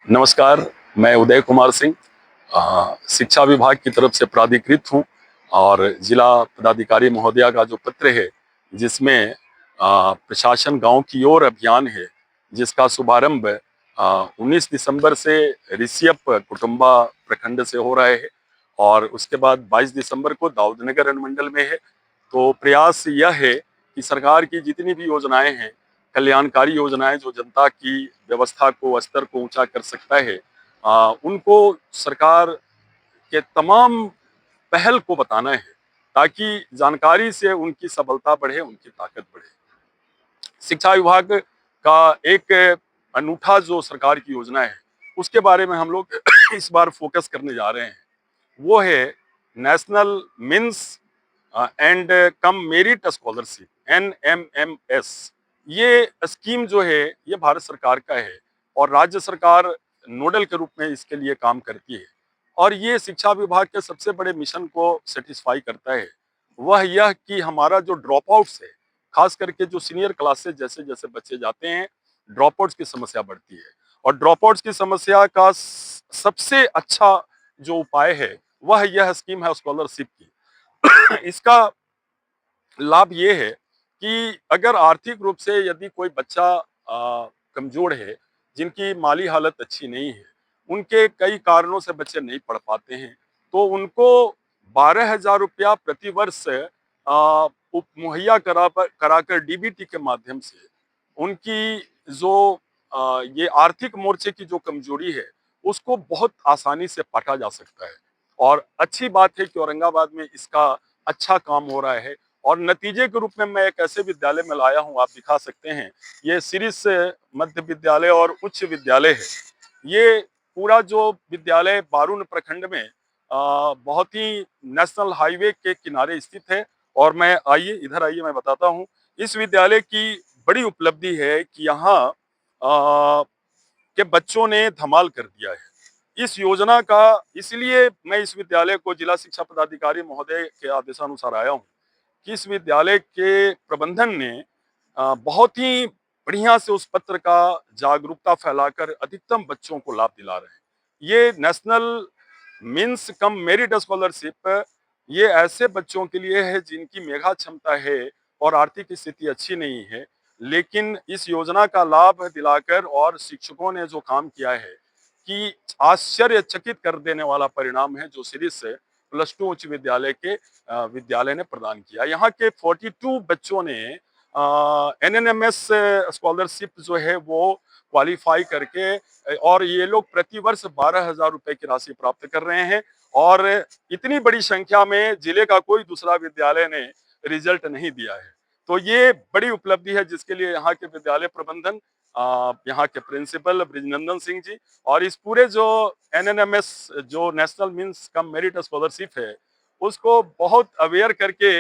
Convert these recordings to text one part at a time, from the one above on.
नमस्कार। मैं उदय कुमार सिंह शिक्षा विभाग की तरफ से प्राधिकृत हूँ और जिला पदाधिकारी महोदया का जो पत्र है जिसमें प्रशासन गांव की ओर अभियान है जिसका शुभारंभ 19 दिसंबर से ऋषियप कुटुंबा प्रखंड से हो रहा है और उसके बाद 22 दिसंबर को दाऊदनगर अनुमंडल में है। तो प्रयास यह है कि सरकार की जितनी भी योजनाएं हैं, कल्याणकारी योजनाएं जो जनता की व्यवस्था को स्तर को ऊंचा कर सकता है, उनको सरकार के तमाम पहल को बताना है ताकि जानकारी से उनकी सबलता बढ़े, उनकी ताकत बढ़े। शिक्षा विभाग का एक अनूठा जो सरकार की योजना है उसके बारे में हम लोग इस बार फोकस करने जा रहे हैं। वो है national means and cum merit scholarship NMMS। ये स्कीम जो है ये भारत सरकार का है और राज्य सरकार नोडल के रूप में इसके लिए काम करती है और ये शिक्षा विभाग के सबसे बड़े मिशन को सेटिस्फाई करता है। वह यह कि हमारा जो ड्रॉप आउट्स है, खास करके जो सीनियर क्लासेस जैसे जैसे बच्चे जाते हैं, ड्रॉप आउट्स की समस्या बढ़ती है और ड्रॉप आउट्स की समस्या का सबसे अच्छा जो उपाय है वह यह स्कीम है स्कॉलरशिप की। इसका लाभ ये है कि अगर आर्थिक रूप से यदि कोई बच्चा कमजोर है, जिनकी माली हालत अच्छी नहीं है, उनके कई कारणों से बच्चे नहीं पढ़ पाते हैं, तो उनको 12,000 रुपया प्रति वर्ष मुहैया कराकर DBT के माध्यम से उनकी जो ये आर्थिक मोर्चे की जो कमजोरी है उसको बहुत आसानी से पाटा जा सकता है। और अच्छी बात है कि औरंगाबाद में इसका अच्छा काम हो रहा है और नतीजे के रूप में मैं एक ऐसे विद्यालय में लाया हूं, आप दिखा सकते हैं, ये सिरिस मध्य विद्यालय और उच्च विद्यालय है। ये पूरा जो विद्यालय बारून प्रखंड में बहुत ही नेशनल हाईवे के किनारे स्थित है और मैं आइए इधर आइए मैं बताता हूँ। इस विद्यालय की बड़ी उपलब्धि है कि यहाँ के बच्चों ने धमाल कर दिया है। इस योजना का इसलिए मैं इस विद्यालय को जिला शिक्षा पदाधिकारी महोदय के आदेशानुसार आया हूँ कि इस विद्यालय के प्रबंधन ने बहुत ही बढ़िया से उस पत्र का जागरूकता फैलाकर अधिकतम बच्चों को लाभ दिला रहे हैं। ये national means cum merit scholarship ये ऐसे बच्चों के लिए है जिनकी मेधा क्षमता है और आर्थिक स्थिति अच्छी नहीं है, लेकिन इस योजना का लाभ दिलाकर और शिक्षकों ने जो काम किया है कि आश्चर्यचकित कर देने वाला परिणाम है जो सिरिस +2 उच्च विद्यालय के विद्यालय ने प्रदान किया। यहाँ के 42 बच्चों ने NNMS स्कॉलरशिप जो है वो क्वालिफाई करके और ये लोग प्रति वर्ष 12,000 रुपए की राशि प्राप्त कर रहे हैं और इतनी बड़ी संख्या में जिले का कोई दूसरा विद्यालय ने रिजल्ट नहीं दिया है। तो ये बड़ी उपलब्धि है जिसके लिए यहाँ के विद्यालय प्रबंधन, यहाँ के प्रिंसिपल ब्रिजनंदन सिंह जी और इस पूरे जो NNMS जो national means cum merit scholarship है उसको बहुत अवेयर करके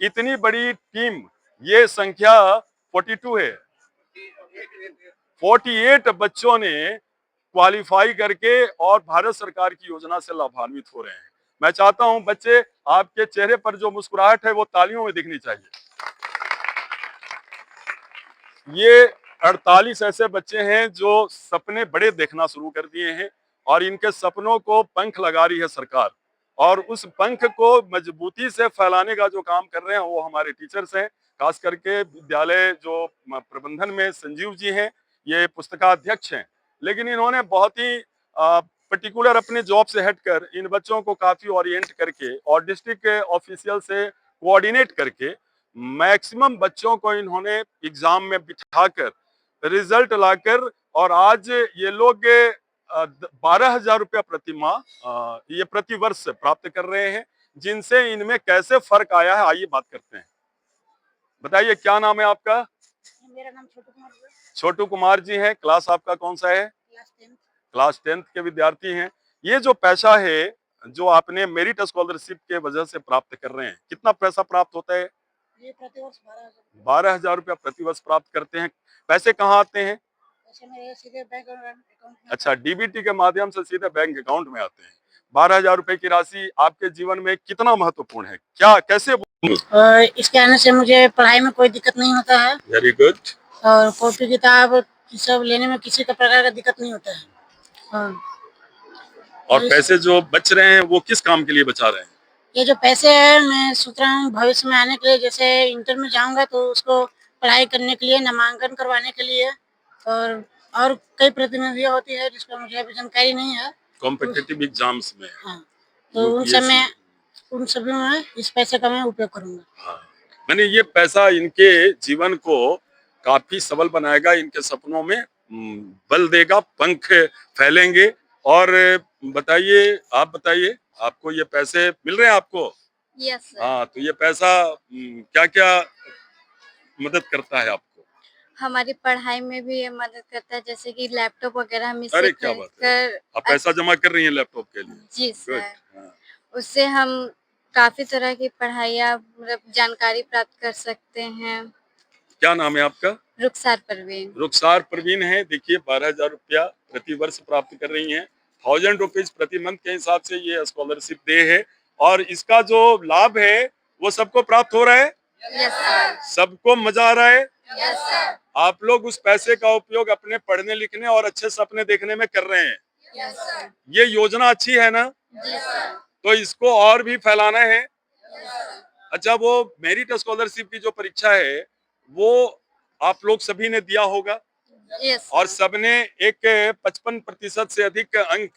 इतनी बड़ी टीम, ये संख्या 42 है, 48 बच्चों ने क्वालिफाई करके और भारत सरकार की योजना से लाभान्वित हो रहे हैं। मैं चाहता हूं बच्चे, आपके चेहरे पर जो मुस्कुराहट है वो तालियों में दिखनी चाहिए। ये 48 ऐसे बच्चे हैं जो सपने बड़े देखना शुरू कर दिए हैं और इनके सपनों को पंख लगा रही है सरकार और उस पंख को मजबूती से फैलाने का जो काम कर रहे हैं वो हमारे टीचर्स हैं। खास करके विद्यालय जो प्रबंधन में संजीव जी हैं, ये पुस्तकाध्यक्ष हैं, लेकिन इन्होंने बहुत ही पर्टिकुलर अपने जॉब से हटकर इन बच्चों को काफी ओरिएंट करके और डिस्ट्रिक्ट ऑफिशियल से कोऑर्डिनेट करके मैक्सिमम बच्चों को इन्होंने एग्जाम में बिठाकर रिजल्ट लाकर और आज ये लोग 12,000 रुपया प्रति माह ये प्रति वर्ष प्राप्त कर रहे हैं, जिनसे इनमें कैसे फर्क आया है आइए बात करते हैं। बताइए क्या नाम है आपका? मेरा नाम छोटू कुमार है। छोटू कुमार जी हैं। क्लास आपका कौन सा है? क्लास 10th के विद्यार्थी हैं। ये जो पैसा है जो आपने मेरिट स्कॉलरशिप के वजह से प्राप्त कर रहे हैं, कितना पैसा प्राप्त होता है? ये प्रति वर्ष 12,000 रुपया प्रति वर्ष प्राप्त करते हैं। पैसे कहाँ आते हैं? पैसे मेरे सीधे बैंक अकाउंट में। अच्छा, DBT के माध्यम से सीधे बैंक अकाउंट में आते हैं। 12,000 रुपए की राशि आपके जीवन में कितना महत्वपूर्ण है, क्या कैसे? इसके आने से मुझे पढ़ाई में कोई दिक्कत नहीं होता है। Very good. और कॉपी किताब सब लेने में किसी का प्रकार का दिक्कत नहीं होता है। और पैसे जो बच रहे हैं वो किस काम के लिए बचा रहे हैं? ये जो पैसे हैं मैं सोच रहा हूँ भविष्य में आने के लिए, जैसे इंटर में जाऊंगा तो उसको पढ़ाई करने के लिए, नामांकन करवाने के लिए, और और कई प्रतिनिधियाँ होती है जिसका मुझे अभी जानकारी नहीं है। कॉम्पिटिटिव एग्जाम्स में, हाँ, तो यूपीएससी। उन सभी में इस पैसे का मैं उपयोग करूंगा। हाँ, मैंने ये पैसा इनके जीवन को काफी सबल बनाएगा, इनके सपनों में बल देगा, पंख फैलेंगे। और बताइए, आप बताइए, आपको ये पैसे मिल रहे हैं आपको? Yes sir. हाँ, तो ये पैसा क्या क्या मदद करता है आपको? हमारी पढ़ाई में भी ये मदद करता है, जैसे कि लैपटॉप वगैरह हम इससे अरे क्या खरीद बात है, कर आप पैसा जमा कर रही हैं लैपटॉप के लिए? जी गुड। सर। हाँ। उससे हम काफी तरह की पढ़ाइयाँ मतलब जानकारी प्राप्त कर सकते हैं। क्या नाम है आपका? रुखसार परवीन। रुखसार प्रवीण है। देखिए 12,000 रुपया प्रति वर्ष प्राप्त कर रही हैं। 1000 रुपीज प्रति मंथ के हिसाब से ये स्कॉलरशिप डे है, और इसका जो लाभ है वो सबको प्राप्त हो रहा है। Yes sir. सबको मजा आ रहा है। Yes sir. आप लोग उस पैसे का उपयोग अपने पढ़ने लिखने और अच्छे सपने देखने में कर रहे हैं। Yes sir. ये योजना अच्छी है ना? जी सर। तो इसको और भी फैलाना है। अच्छा, वो मेरिट स्कॉलरशिप की जो परीक्षा है वो आप लोग सभी ने दिया होगा, यस और सर। सबने एक 55% से अधिक अंक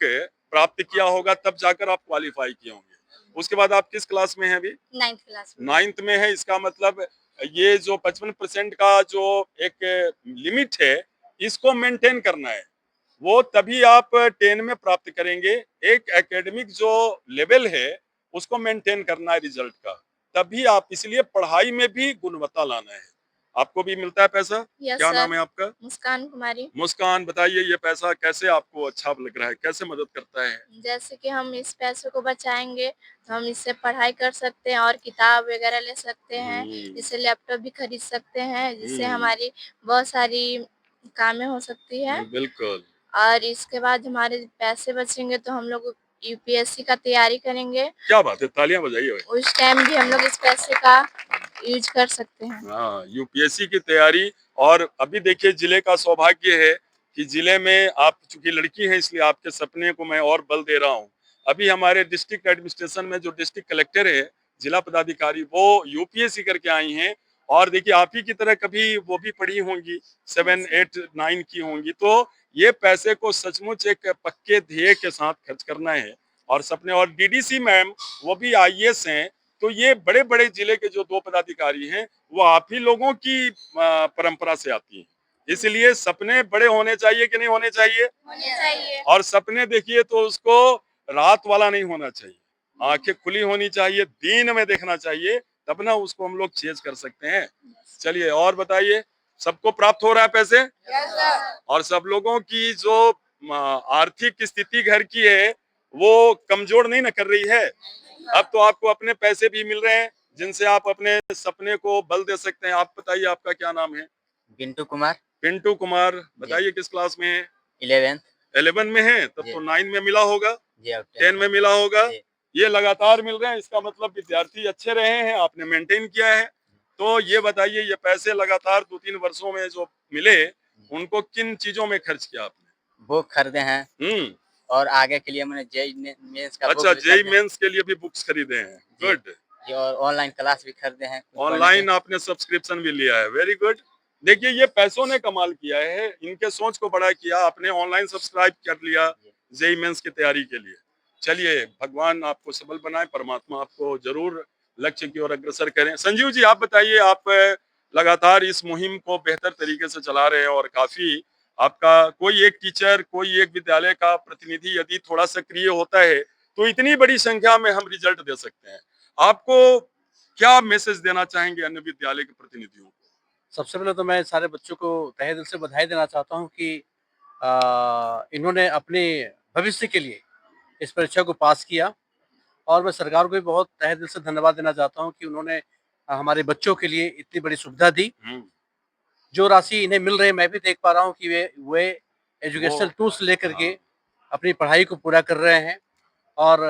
प्राप्त किया होगा, तब जाकर आप क्वालिफाई किए होंगे। उसके बाद आप किस क्लास में हैं अभी? 9th क्लास में। 9th में है। इसका मतलब ये जो 55% का जो एक लिमिट है, इसको मेंटेन करना है। वो तभी आप 10 में प्राप्त करेंगे। एक एकेडमिक जो लेवल है उसको मेंटेन करना है रिजल्ट का, तभी आप, इसलिए पढ़ाई में भी गुणवत्ता लाना है। आपको भी मिलता है पैसा? यस क्या सर। नाम है आपका? मुस्कान कुमारी। मुस्कान, बताइए ये पैसा कैसे आपको अच्छा लग रहा है, कैसे मदद करता है? जैसे कि हम इस पैसे को बचाएंगे तो हम इससे पढ़ाई कर सकते हैं और किताब वगैरह ले सकते हैं, इससे लैपटॉप भी खरीद सकते हैं, जिससे हमारी बहुत सारी कामें हो सकती है। बिल्कुल। और इसके बाद हमारे पैसे बचेंगे तो हम लोग यूपीएससी का तैयारी करेंगे। क्या बात है, तालियां बजाइए भाई। उस टाइम भी हम लोग इस पैसे का यूज कर सकते हैं। हाँ, यूपीएससी की तैयारी। और अभी देखिए, जिले का सौभाग्य है कि जिले में आप चूंकि लड़की हैं, इसलिए आपके सपने को मैं और बल दे रहा हूँ। अभी हमारे डिस्ट्रिक्ट एडमिनिस्ट्रेशन में जो डिस्ट्रिक्ट कलेक्टर है, जिला पदाधिकारी, वो यूपीएससी करके आई हैं। और देखिए, आप ही की तरह कभी वो भी पढ़ी होंगी, 7, 8, 9 की होंगी। तो ये पैसे को सचमुच एक पक्के ध्येय के साथ खर्च करना है और सपने। और डीडीसी मैम, वो भी आईएएस हैं। तो ये बड़े बड़े जिले के जो 2 पदाधिकारी हैं, वो आप ही लोगों की परंपरा से आती हैं। इसलिए सपने बड़े होने चाहिए कि नहीं होने चाहिए? होने चाहिए। और सपने देखिए तो उसको रात वाला नहीं होना चाहिए, आंखें खुली होनी चाहिए, दिन में देखना चाहिए, तब ना उसको हम लोग चेज कर सकते हैं। चलिए और बताइए, सबको प्राप्त हो रहा है पैसे? Yes sir. और सब लोगों की जो आर्थिक स्थिति घर की है वो कमजोर नहीं न कर रही है। अब तो आपको अपने पैसे भी मिल रहे हैं जिनसे आप अपने सपने को बल दे सकते हैं। आप बताइए, आपका क्या नाम है? पिंटू कुमार। पिंटू कुमार, बताइए किस क्लास में है? 11th। 11 में है, तब जी। तो 9 में मिला होगा, जी, अब 10 में मिला होगा। जी। ये लगातार मिल रहे हैं, इसका मतलब विद्यार्थी अच्छे रहे हैं, आपने मेंटेन किया है। तो ये बताइए, ये पैसे लगातार 2-3 वर्षों में जो मिले, उनको किन चीजों में खर्च किया आपने? बुक खरीदे हैं और आगे के लिए मैंने जेई मेंस का अच्छा, बुक जेई मेंस के लिए भी बुक्स खरीदे हैं। जी। गुड। जी, और ऑनलाइन क्लास भी खरीदे हैं। ऑनलाइन आपने सब्सक्रिप्शन भी लिया है, वेरी गुड। देखिए, ये पैसों ने कमाल किया है, इनके सोच को बड़ा किया। आपने ऑनलाइन सब्सक्राइब कर लिया जेई मेंस की तैयारी के लिए। चलिए, भगवान आपको सबल बनाए, परमात्मा आपको जरूर लक्ष्य की ओर अग्रसर करें। संजीव जी, आप बताइए, आप लगातार इस मुहिम को बेहतर तरीके से चला रहे हैं, और काफी आपका कोई एक टीचर, कोई एक विद्यालय का प्रतिनिधि यदि थोड़ा सक्रिय होता है तो इतनी बड़ी संख्या में हम रिजल्ट दे सकते हैं। आपको क्या मैसेज देना चाहेंगे अन्य विद्यालय के प्रतिनिधियों को? सबसे पहले तो मैं सारे बच्चों को तहे दिल से बधाई देना चाहता हूँ कि इन्होंने अपने भविष्य के लिए इस परीक्षा को पास किया, और मैं सरकार को भी बहुत तहे दिल से धन्यवाद देना चाहता हूँ कि उन्होंने हमारे बच्चों के लिए इतनी बड़ी सुविधा दी। जो राशि इन्हें मिल रही है, मैं भी देख पा रहा हूँ कि वे एजुकेशनल टूल्स लेकर के अपनी पढ़ाई को पूरा कर रहे हैं और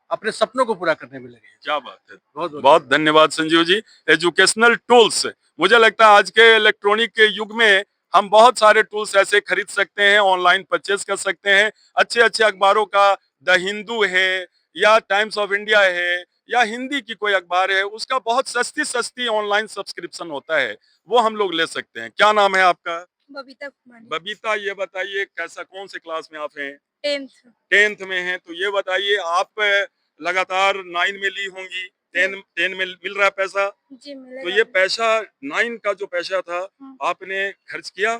अपने सपनों को पूरा करने में लगे हैं। क्या बात है, बहुत बहुत धन्यवाद संजीव जी। एजुकेशनल टूल्स, मुझे लगता है आज के इलेक्ट्रॉनिक के युग में हम बहुत सारे टूल्स ऐसे खरीद सकते हैं, ऑनलाइन परचेज कर सकते हैं। अच्छे अच्छे अखबारों का द हिंदू है या टाइम्स ऑफ इंडिया है या हिंदी की कोई अखबार है, उसका बहुत सस्ती सस्ती ऑनलाइन सब्सक्रिप्शन होता है, वो हम लोग ले सकते हैं। क्या नाम है आपका? बबीता कुमारी। बबीता, ये बताइए कैसा, कौन से क्लास में आप हैं? 10th। 10th में हैं। तो ये बताइए, आप लगातार 9 में ली होंगी, 10 में मिल रहा है पैसा? जी तो ये पैसा 9 का जो पैसा था आपने खर्च किया?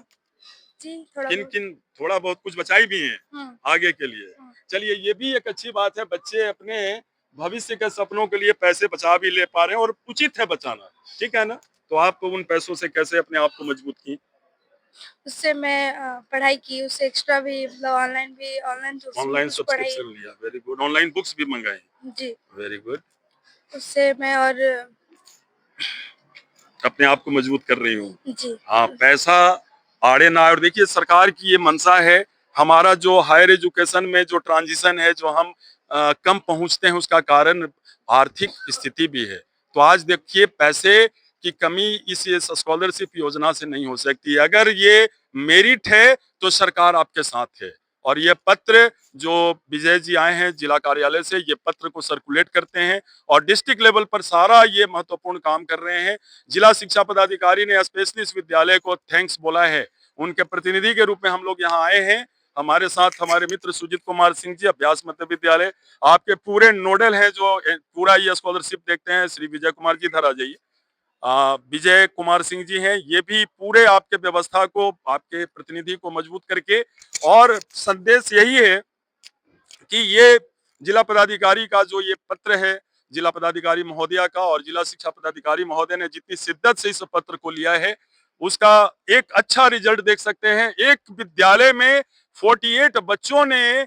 जी किन किन, थोड़ा बहुत कुछ बचाई भी हैं आगे के लिए? चलिए, ये भी एक अच्छी बात है, बच्चे अपने भविष्य के सपनों के लिए पैसे बचा भी ले पा रहे हैं और उचित है बचाना, ठीक है ना? तो आप उन पैसों से कैसे अपने आप को मजबूत की? उससे मैं पढ़ाई की, उससे एक्स्ट्रा भी मतलब ऑनलाइन ऑनलाइन सब्सक्रिप्शन लिया, वेरी गुड। ऑनलाइन बुक्स भी मंगाई? जी। Very good. उससे मैं और अपने आप को मजबूत कर रही हूँ। जी। हाँ, पैसा आड़े ना आए। और देखिए, सरकार की ये मंशा है, हमारा जो हायर एजुकेशन में जो ट्रांजिशन है, जो हम कम पहुंचते हैं, उसका कारण आर्थिक स्थिति भी है। तो आज देखिए, पैसे की कमी इस स्कॉलरशिप योजना से नहीं हो सकती। अगर ये मेरिट है तो सरकार आपके साथ है। और ये पत्र जो विजय जी आए हैं जिला कार्यालय से, ये पत्र को सर्कुलेट करते हैं और डिस्ट्रिक्ट लेवल पर सारा ये महत्वपूर्ण काम कर रहे हैं। जिला शिक्षा पदाधिकारी ने स्पेशली इस विद्यालय को थैंक्स बोला है। उनके प्रतिनिधि के रूप में हम लोग यहाँ आए हैं। हमारे साथ हमारे मित्र सुजीत कुमार सिंह जी, अभ्यास मध्य विद्यालय, आपके पूरे नोडल हैं जो पूरा ये स्कॉलरशिप देखते हैं। श्री विजय कुमार जी, इधर आ जाइए। विजय कुमार सिंह जी हैं, ये भी पूरे आपके व्यवस्था को, आपके प्रतिनिधि को मजबूत करके, और संदेश यही है कि ये जिला पदाधिकारी का जो ये पत्र है, जिला पदाधिकारी महोदया का, और जिला शिक्षा पदाधिकारी महोदय ने जितनी शिद्दत से इस पत्र को लिया है, उसका एक अच्छा रिजल्ट देख सकते हैं। एक विद्यालय में 48 बच्चों ने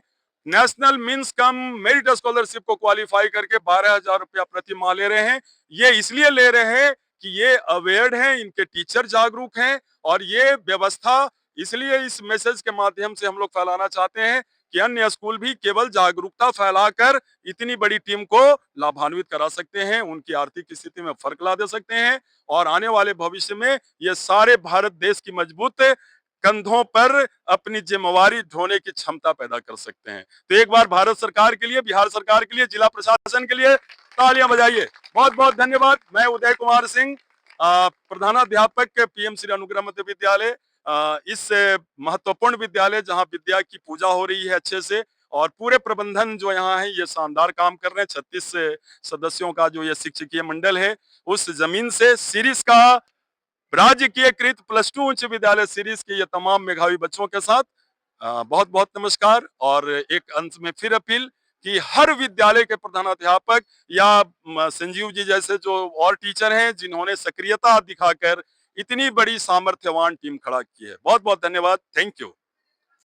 national means cum merit scholarship को क्वालिफाई करके 12,000 रुपया प्रति माह ले रहे हैं। ये इसलिए ले रहे हैं कि ये अवेयर्ड हैं, इनके टीचर जागरूक हैं, और ये व्यवस्था इसलिए इस मैसेज के माध्यम से हम लोग फैलाना चाहते हैं कि अन्य स्कूल भी केवल जागरूकता फैलाकर इतनी बड़ी टीम को लाभान्वित करा सकते हैं, उनकी आर्थिक स्थिति में फर्क ला दे सकते हैं, और आने वाले भविष्य में ये सारे भारत देश की मजबूत कंधों पर अपनी जिम्मेवारी ढोने की क्षमता पैदा कर सकते हैं। तो एक बार भारत सरकार के लिए, बिहार सरकार के लिए, जिला प्रशासन के लिए तालियां बजाइए। बहुत बहुत धन्यवाद। मैं उदय कुमार सिंह, प्रधानाध्यापक पीएम श्री अनुग्रह मध्य विद्यालय, इस महत्वपूर्ण विद्यालय जहां विद्या की पूजा हो रही है अच्छे से, और पूरे प्रबंधन जो यहाँ है ये शानदार काम कर रहे हैं। 36 सदस्यों का जो ये शिक्षकीय मंडल है, उस जमीन से सीरीज का राजकीयकृत +2 उच्च विद्यालय सीरीज के ये तमाम मेधावी बच्चों के साथ बहुत बहुत नमस्कार। और एक अंत में फिर अपील कि हर विद्यालय के प्रधानाध्यापक या संजीव जी जैसे जो और टीचर हैं, जिन्होंने सक्रियता दिखाकर इतनी बड़ी सामर्थ्यवान टीम खड़ा की है, बहुत बहुत धन्यवाद। Thank you.